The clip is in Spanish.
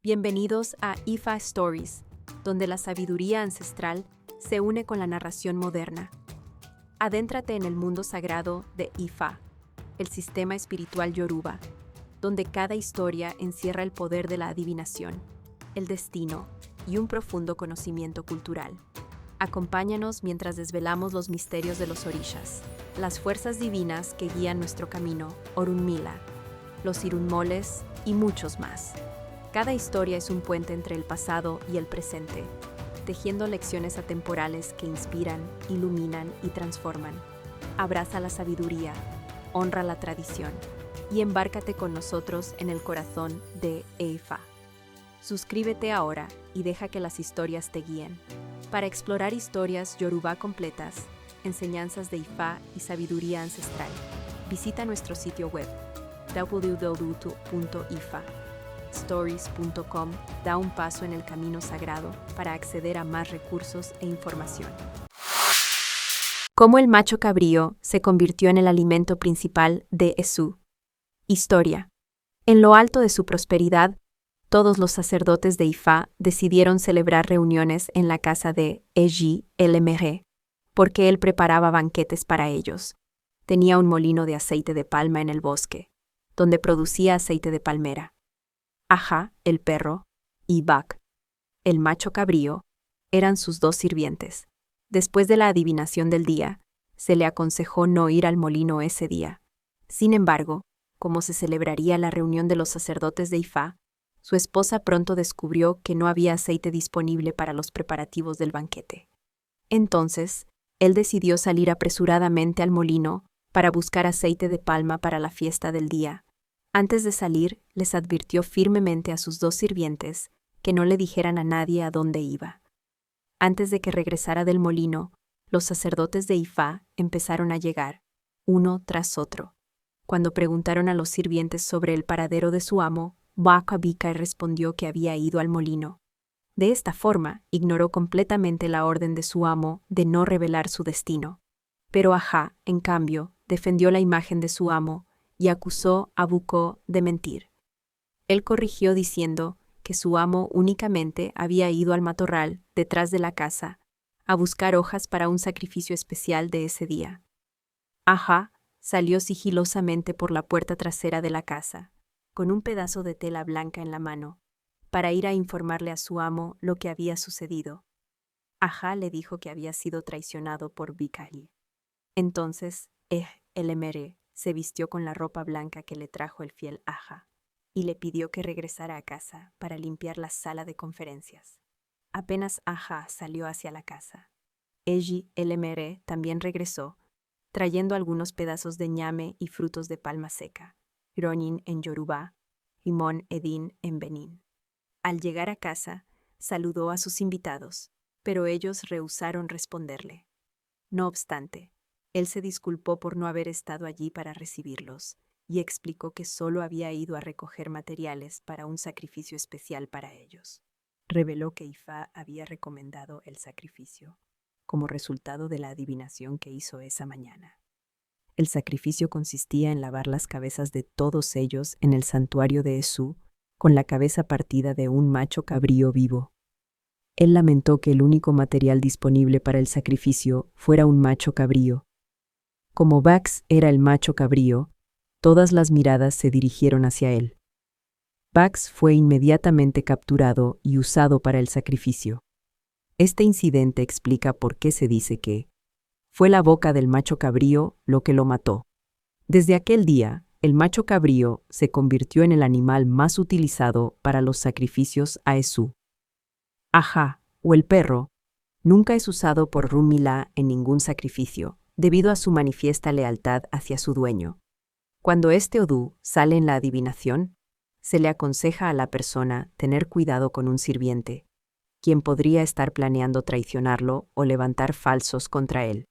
Bienvenidos a Ifa Stories, donde la sabiduría ancestral se une con la narración moderna. Adéntrate en el mundo sagrado de Ifa, el sistema espiritual yoruba, donde cada historia encierra el poder de la adivinación, el destino y un profundo conocimiento cultural. Acompáñanos mientras desvelamos los misterios de los orishas, las fuerzas divinas que guían nuestro camino, Orunmila, los irunmoles y muchos más. Cada historia es un puente entre el pasado y el presente, tejiendo lecciones atemporales que inspiran, iluminan y transforman. Abraza la sabiduría, honra la tradición y embárcate con nosotros en el corazón de Ifa. Suscríbete ahora y deja que las historias te guíen. Para explorar historias yoruba completas, enseñanzas de Ifa y sabiduría ancestral, visita nuestro sitio web www.ifastories.com. Da un paso en el camino sagrado para acceder a más recursos e información. Cómo el macho cabrío se convirtió en el alimento principal de Esu. Historia. En lo alto de su prosperidad, todos los sacerdotes de Ifa decidieron celebrar reuniones en la casa de Eji el Emere, porque él preparaba banquetes para ellos. Tenía un molino de aceite de palma en el bosque, donde producía aceite de palmera. Aja, el perro, y Bak, el macho cabrío, eran sus dos sirvientes. Después de la adivinación del día, se le aconsejó no ir al molino ese día. Sin embargo, como se celebraría la reunión de los sacerdotes de Ifa, su esposa pronto descubrió que no había aceite disponible para los preparativos del banquete. Entonces, él decidió salir apresuradamente al molino para buscar aceite de palma para la fiesta del día. Antes de salir, les advirtió firmemente a sus dos sirvientes que no le dijeran a nadie a dónde iba. Antes de que regresara del molino, los sacerdotes de Ifa empezaron a llegar, uno tras otro. Cuando preguntaron a los sirvientes sobre el paradero de su amo, Bakabika respondió que había ido al molino. De esta forma, ignoró completamente la orden de su amo de no revelar su destino. Pero Aja, en cambio, defendió la imagen de su amo y acusó a Buko de mentir. Él corrigió diciendo que su amo únicamente había ido al matorral detrás de la casa a buscar hojas para un sacrificio especial de ese día. Aja salió sigilosamente por la puerta trasera de la casa, con un pedazo de tela blanca en la mano, para ir a informarle a su amo lo que había sucedido. Aja le dijo que había sido traicionado por Bikali. Entonces, el Emere se vistió con la ropa blanca que le trajo el fiel Aja y le pidió que regresara a casa para limpiar la sala de conferencias. Apenas Aja salió hacia la casa, Eji el Emere también regresó, trayendo algunos pedazos de ñame y frutos de palma seca, Ronin en Yoruba, Rimón Edin en Benín. Al llegar a casa, saludó a sus invitados, pero ellos rehusaron responderle. No obstante, él se disculpó por no haber estado allí para recibirlos y explicó que solo había ido a recoger materiales para un sacrificio especial para ellos. Reveló que Ifa había recomendado el sacrificio como resultado de la adivinación que hizo esa mañana. El sacrificio consistía en lavar las cabezas de todos ellos en el santuario de Esu con la cabeza partida de un macho cabrío vivo. Él lamentó que el único material disponible para el sacrificio fuera un macho cabrío. Como Bax era el macho cabrío, todas las miradas se dirigieron hacia él. Bax fue inmediatamente capturado y usado para el sacrificio. Este incidente explica por qué se dice que fue la boca del macho cabrío lo que lo mató. Desde aquel día, el macho cabrío se convirtió en el animal más utilizado para los sacrificios a Esu. Aja, o el perro, nunca es usado por Orunmila en ningún sacrificio, debido a su manifiesta lealtad hacia su dueño. Cuando este Odú sale en la adivinación, se le aconseja a la persona tener cuidado con un sirviente, quien podría estar planeando traicionarlo o levantar falsos contra él.